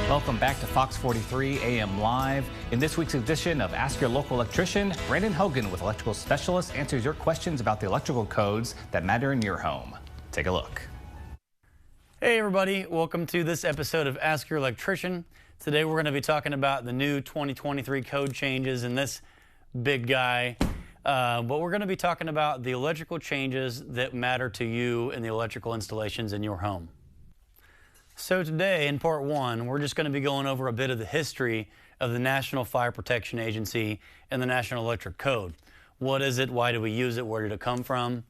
Welcome back to Fox 43 AM Live. In this week's edition of Ask Your Local Electrician, Brandon Hogan with Electrical Specialist answers your questions about the electrical codes that matter in your home. Take a look. Hey everybody, welcome to this episode of Ask Your Electrician. Today we're going to be talking about the new 2023 code changes in this big guy. But we're going to be talking about the electrical changes that matter to you in the electrical installations in your home. So today in part one, we're just going to be going over a bit of the history of the National Fire Protection Agency and the National Electric Code. What is it? Why do we use it? Where did it come from?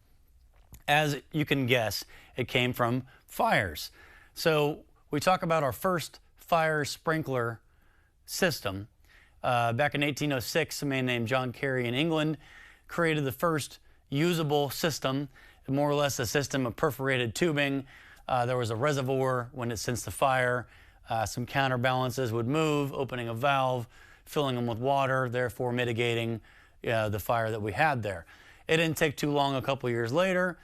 As you can guess, it came from fires. So we talk about our first fire sprinkler system. Back in 1806, a man named John Carey in England created the first usable system, more or less a system of perforated tubing. There was a reservoir when it sensed the fire. Some counterbalances would move, opening a valve, filling them with water, therefore mitigating the fire that we had there. It didn't take too long. A couple years later,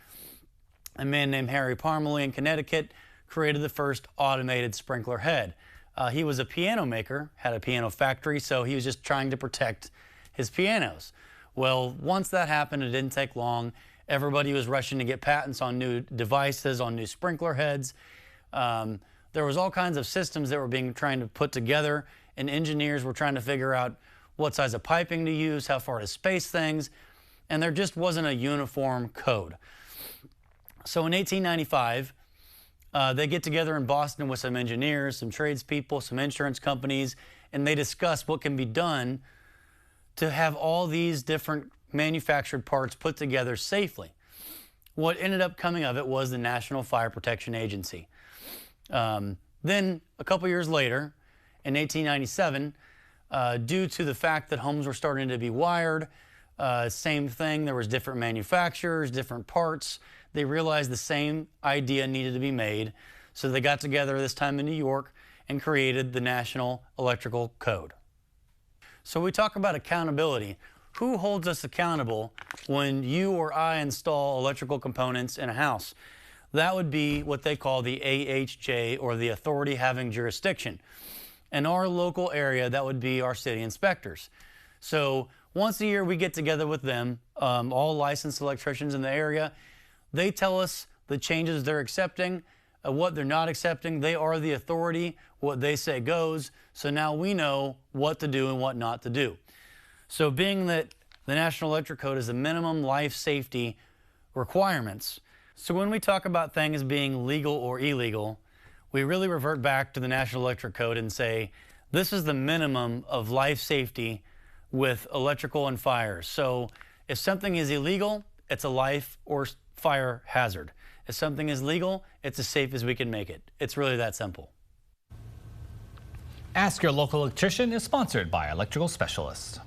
a man named Harry Parmalee in Connecticut created the first automated sprinkler head. He was a piano maker, had a piano factory, so he was just trying to protect his pianos. Well, once that happened, it didn't take long. Everybody was rushing to get patents on new devices, on new sprinkler heads. There was all kinds of systems that were being trying to put together, and engineers were trying to figure out what size of piping to use, how far to space things, and there just wasn't a uniform code. So in 1895, they get together in Boston with some engineers, some tradespeople, some insurance companies, and they discuss what can be done to have all these different manufactured parts put together safely. What ended up coming of it was the National Fire Protection Agency. Then a couple years later, in 1897, due to the fact that homes were starting to be wired, same thing, there was different manufacturers, different parts. They realized the same idea needed to be made, so they got together this time in New York and created the National Electrical Code. So we talk about accountability. Who holds us accountable when you or I install electrical components in a house? That would be what they call the AHJ, or the Authority Having Jurisdiction. In our local area, that would be our city inspectors. So once a year we get together with them, all licensed electricians in the area. They tell us the changes they're accepting, what they're not accepting. They are the authority. What they say goes. So now we know what to do and what not to do. So being that the National Electric Code is the minimum life safety requirements, so when we talk about things being legal or illegal, we really revert back to the National Electric Code and say, this is the minimum of life safety with electrical and fires. So if something is illegal, it's a life or fire hazard. If something is legal, it's as safe as we can make it. It's really that simple. Ask Your Local Electrician is sponsored by Electrical Specialist.